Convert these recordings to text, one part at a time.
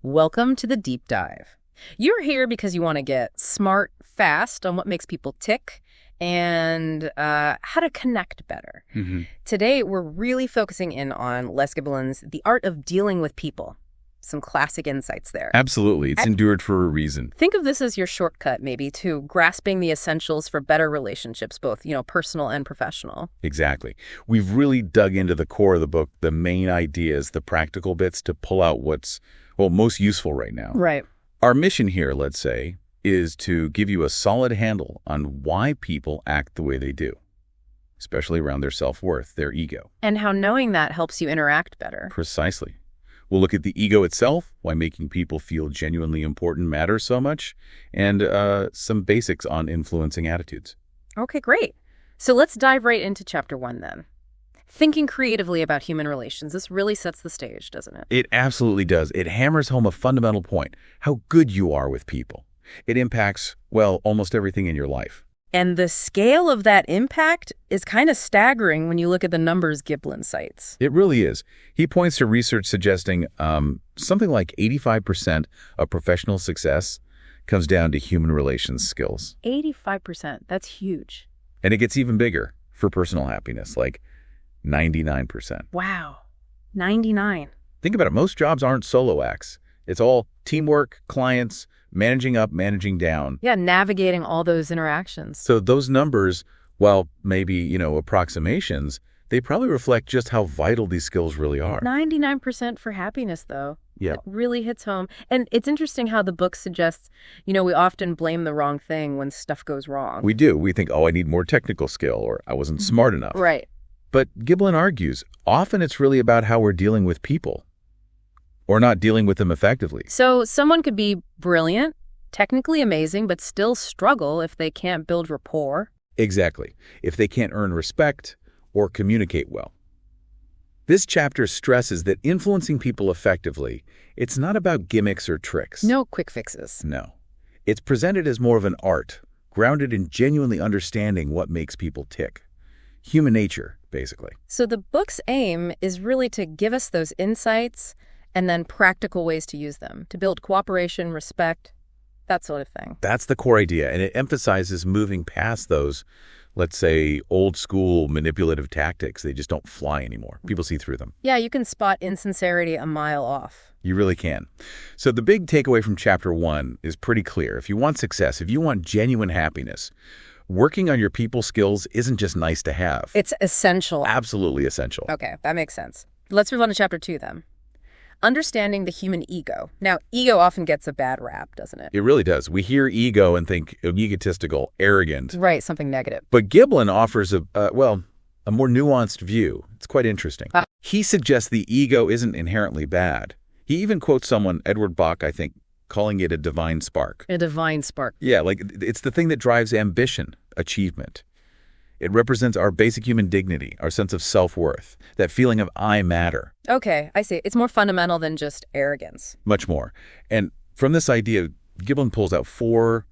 Welcome to the deep dive. You're here because you want to get smart, fast on what makes people tick and how to connect better. Today, we're really focusing in on Les Giblin's The Art of Dealing with People. Some classic insights there. Absolutely. It's endured for a reason. Think of this as your shortcut, maybe, to grasping the essentials for better relationships, both, personal and professional. Exactly. We've really dug into the core of the book, the main ideas, the practical bits to pull out what's, most useful right now. Right. Our mission here, let's say, is to give you a solid handle on why people act the way they do, especially around their self-worth, their ego. And how knowing that helps you interact better. Precisely. We'll look at the ego itself, why making people feel genuinely important matters so much, and some basics on influencing attitudes. Okay, great. So let's dive right into Chapter 1 then. Thinking creatively about human relations. This really sets the stage, doesn't it? It absolutely does. It hammers home a fundamental point, how good you are with people. It impacts, almost everything in your life. And the scale of that impact is kind of staggering when you look at the numbers Giblin cites. It really is. He points to research suggesting something like 85% of professional success comes down to human relations skills. 85%. That's huge. And it gets even bigger for personal happiness, like 99%. Wow. 99. Think about it. Most jobs aren't solo acts. It's all teamwork, clients, managing up, managing down. Yeah, navigating all those interactions. So those numbers, while maybe, approximations, they probably reflect just how vital these skills really are. 99% for happiness, though. Yeah. It really hits home. And it's interesting how the book suggests, we often blame the wrong thing when stuff goes wrong. We do. We think, I need more technical skill, or I wasn't smart enough. Right. But Giblin argues, often it's really about how we're dealing with people, or not dealing with them effectively. So someone could be brilliant, technically amazing, but still struggle if they can't build rapport. Exactly. If they can't earn respect or communicate well. This chapter stresses that influencing people effectively, it's not about gimmicks or tricks. No quick fixes. No. It's presented as more of an art, grounded in genuinely understanding what makes people tick. Human nature, basically. So the book's aim is really to give us those insights and then practical ways to use them, to build cooperation, respect, that sort of thing. That's the core idea, and it emphasizes moving past those, let's say, old-school manipulative tactics. They just don't fly anymore. People see through them. Yeah, you can spot insincerity a mile off. You really can. So the big takeaway from Chapter 1 is pretty clear. If you want success, if you want genuine happiness, working on your people skills isn't just nice to have. It's essential. Absolutely essential. Okay, that makes sense. Let's move on to Chapter 2 then. Understanding the human ego. Now, ego often gets a bad rap, doesn't it? It really does. We hear ego and think egotistical, arrogant. Right, something negative. But Giblin offers a more nuanced view. It's quite interesting. He suggests the ego isn't inherently bad. He even quotes someone, Edward Bach, I think, calling it a divine spark. A divine spark. Yeah, like it's the thing that drives ambition, achievement. It represents our basic human dignity, our sense of self-worth, that feeling of I matter. Okay, I see. It's more fundamental than just arrogance. Much more. And from this idea, Giblin pulls out 4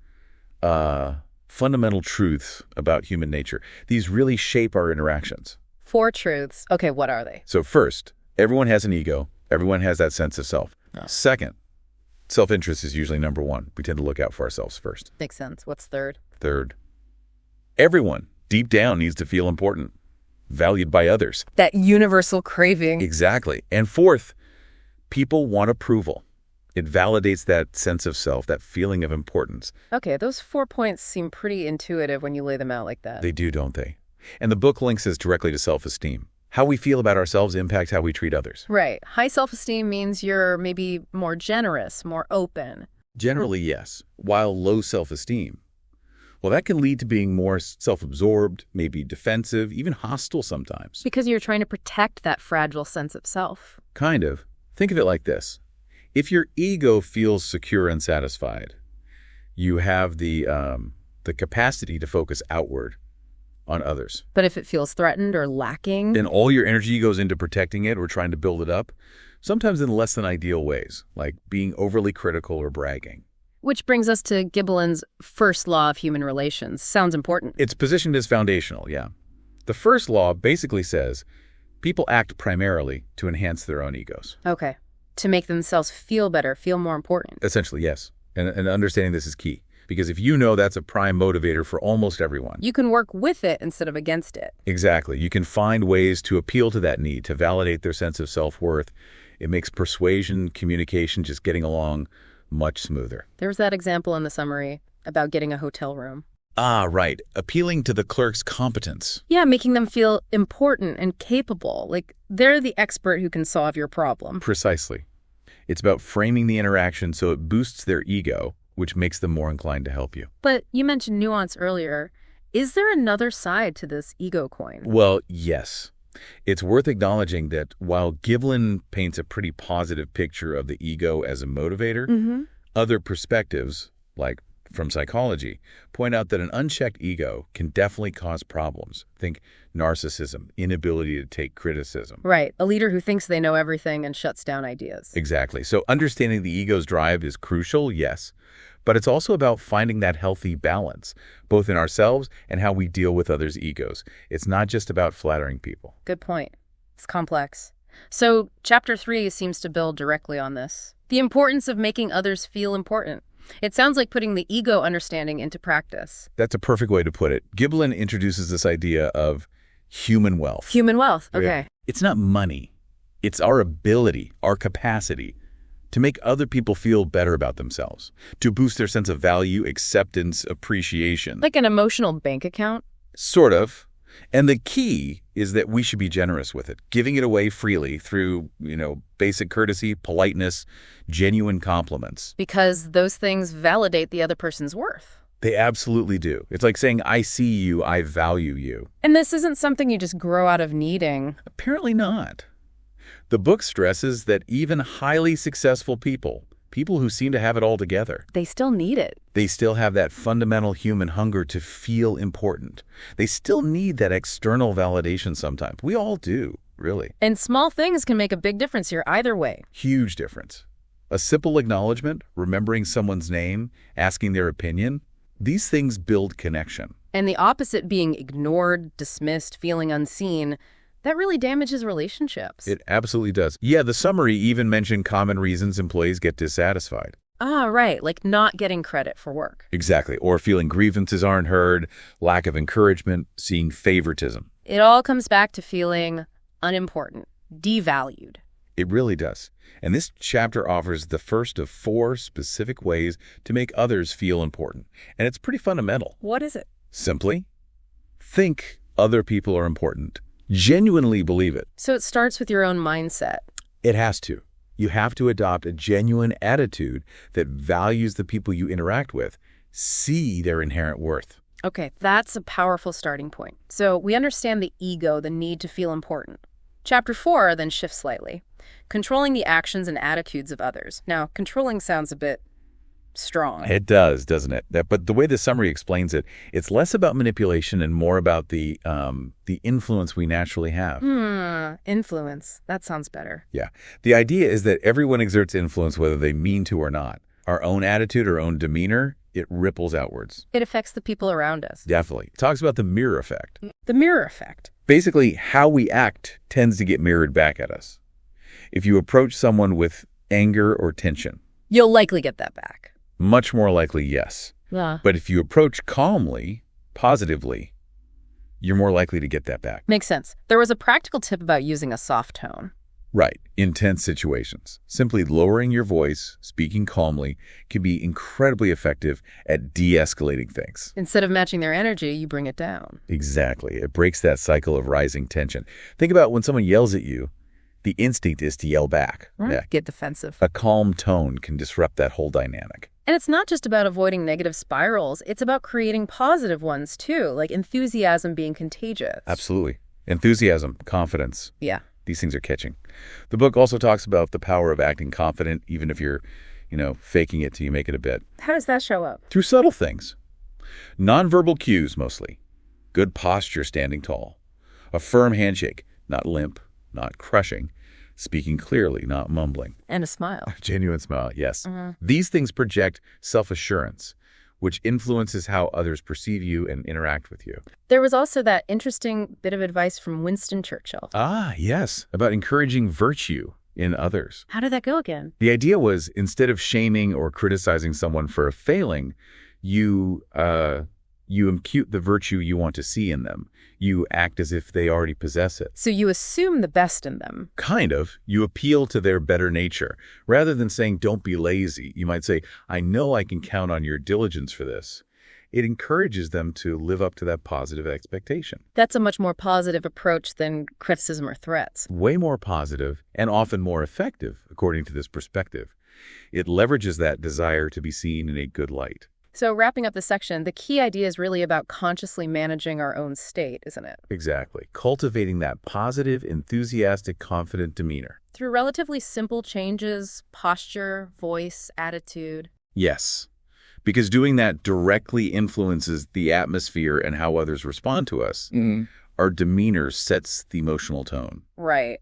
fundamental truths about human nature. These really shape our interactions. 4 truths. Okay, what are they? So first, everyone has an ego. Everyone has that sense of self. Oh. Second, self-interest is usually number 1. We tend to look out for ourselves first. Makes sense. What's third? Third, everyone deep down needs to feel important, valued by others. That universal craving. Exactly. And fourth, people want approval. It validates that sense of self, that feeling of importance. Okay, those 4 points seem pretty intuitive when you lay them out like that. They do, don't they? And the book links us directly to self-esteem. How we feel about ourselves impacts how we treat others. Right. High self-esteem means you're maybe more generous, more open. Generally, yes. While low self-esteem, that can lead to being more self-absorbed, maybe defensive, even hostile sometimes. Because you're trying to protect that fragile sense of self. Kind of. Think of it like this. If your ego feels secure and satisfied, you have the capacity to focus outward on others. But if it feels threatened or lacking? Then all your energy goes into protecting it or trying to build it up, sometimes in less than ideal ways, like being overly critical or bragging. Which brings us to Giblin's first law of human relations. Sounds important. It's positioned as foundational, yeah. The first law basically says people act primarily to enhance their own egos. Okay. To make themselves feel better, feel more important. Essentially, yes. And understanding this is key. Because if you know that's a prime motivator for almost everyone. You can work with it instead of against it. Exactly. You can find ways to appeal to that need, to validate their sense of self-worth. It makes persuasion, communication, just getting along much smoother. There was that example in the summary about getting a hotel room. Ah, right. Appealing to the clerk's competence. Yeah, making them feel important and capable, like they're the expert who can solve your problem. Precisely. It's about framing the interaction so it boosts their ego, which makes them more inclined to help you. But you mentioned nuance earlier. Is there another side to this ego coin? Well, yes. It's worth acknowledging that while Giblin paints a pretty positive picture of the ego as a motivator, other perspectives, like from psychology, point out that an unchecked ego can definitely cause problems. Think narcissism, inability to take criticism. Right, a leader who thinks they know everything and shuts down ideas. Exactly. So understanding the ego's drive is crucial, yes, but it's also about finding that healthy balance, both in ourselves and how we deal with others' egos. It's not just about flattering people. Good point. It's complex. So Chapter 3 seems to build directly on this. The importance of making others feel important. It sounds like putting the ego understanding into practice. That's a perfect way to put it. Giblin introduces this idea of human wealth. Human wealth, okay. Yeah. It's not money. It's our ability, our capacity to make other people feel better about themselves, to boost their sense of value, acceptance, appreciation. Like an emotional bank account? Sort of. And the key is that we should be generous with it, giving it away freely through, basic courtesy, politeness, genuine compliments. Because those things validate the other person's worth. They absolutely do. It's like saying, I see you, I value you. And this isn't something you just grow out of needing. Apparently not. The book stresses that even highly successful people who seem to have it all together, they still need it. They still have that fundamental human hunger to feel important. They still need that external validation sometimes. We all do, really. And small things can make a big difference here either way. Huge difference. A simple acknowledgement, remembering someone's name, asking their opinion, these things build connection. And the opposite, being ignored, dismissed, feeling unseen, that really damages relationships. It absolutely does. Yeah, the summary even mentioned common reasons employees get dissatisfied. Ah, right, like not getting credit for work. Exactly, or feeling grievances aren't heard, lack of encouragement, seeing favoritism. It all comes back to feeling unimportant, devalued. It really does. And this chapter offers the first of 4 specific ways to make others feel important. And it's pretty fundamental. What is it? Simply, think other people are important. Genuinely believe it. So it starts with your own mindset. It has to. You have to adopt a genuine attitude that values the people you interact with, see their inherent worth. Okay, that's a powerful starting point. So we understand the ego, the need to feel important. Chapter 4 then shifts slightly. Controlling the actions and attitudes of others. Now, controlling sounds a bit strong. It does, doesn't it? But the way the summary explains it, it's less about manipulation and more about the influence we naturally have. Influence. That sounds better. Yeah. The idea is that everyone exerts influence whether they mean to or not. Our own attitude, our own demeanor, it ripples outwards. It affects the people around us. Definitely. It talks about the mirror effect. The mirror effect. Basically, how we act tends to get mirrored back at us. If you approach someone with anger or tension, you'll likely get that back. Much more likely, yes. Yeah. But if you approach calmly, positively, you're more likely to get that back. Makes sense. There was a practical tip about using a soft tone. Right. In tense situations. Simply lowering your voice, speaking calmly, can be incredibly effective at de-escalating things. Instead of matching their energy, you bring it down. Exactly. It breaks that cycle of rising tension. Think about when someone yells at you, the instinct is to yell back. Right. Yeah. Get defensive. A calm tone can disrupt that whole dynamic. And it's not just about avoiding negative spirals. It's about creating positive ones, too, like enthusiasm being contagious. Absolutely. Enthusiasm, confidence. Yeah. These things are catching. The book also talks about the power of acting confident, even if you're, faking it till you make it a bit. How does that show up? Through subtle things. Nonverbal cues, mostly. Good posture standing tall. A firm handshake, not limp, not crushing. Speaking clearly, not mumbling. And a smile. Genuine smile, yes. These things project self-assurance, which influences how others perceive you and interact with you. There was also that interesting bit of advice from Winston Churchill. Ah, yes, about encouraging virtue in others. How did that go again? The idea was, instead of shaming or criticizing someone for a failing, you impute the virtue you want to see in them. You act as if they already possess it. So you assume the best in them. Kind of. You appeal to their better nature. Rather than saying, don't be lazy, you might say, I know I can count on your diligence for this. It encourages them to live up to that positive expectation. That's a much more positive approach than criticism or threats. Way more positive and often more effective, according to this perspective. It leverages that desire to be seen in a good light. So wrapping up the section, the key idea is really about consciously managing our own state, isn't it? Exactly. Cultivating that positive, enthusiastic, confident demeanor. Through relatively simple changes, posture, voice, attitude. Yes. Because doing that directly influences the atmosphere and how others respond to us. Mm-hmm. Our demeanor sets the emotional tone. Right.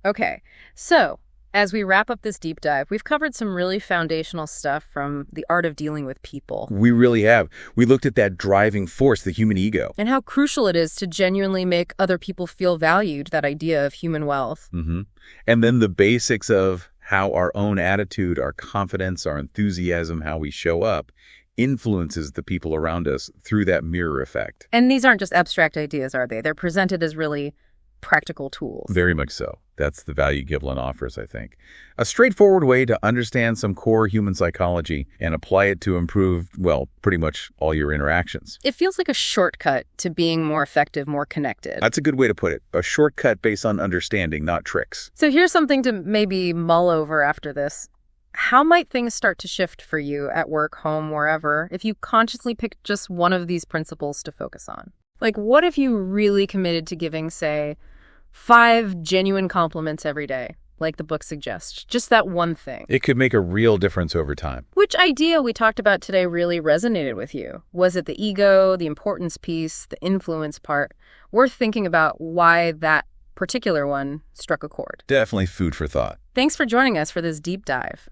Okay. So, as we wrap up this deep dive, we've covered some really foundational stuff from the art of dealing with people. We really have. We looked at that driving force, the human ego. And how crucial it is to genuinely make other people feel valued, that idea of human wealth. Mm-hmm. And then the basics of how our own attitude, our confidence, our enthusiasm, how we show up, influences the people around us through that mirror effect. And these aren't just abstract ideas, are they? They're presented as really practical tools. Very much so. That's the value Giblin offers, I think. A straightforward way to understand some core human psychology and apply it to improve, well, pretty much all your interactions. It feels like a shortcut to being more effective, more connected. That's a good way to put it. A shortcut based on understanding, not tricks. So here's something to maybe mull over after this. How might things start to shift for you at work, home, wherever, if you consciously pick just one of these principles to focus on? Like, what if you really committed to giving, say, 5 genuine compliments every day, like the book suggests? Just that one thing. It could make a real difference over time. Which idea we talked about today really resonated with you? Was it the ego, the importance piece, the influence part? Worth thinking about why that particular one struck a chord. Definitely food for thought. Thanks for joining us for this deep dive.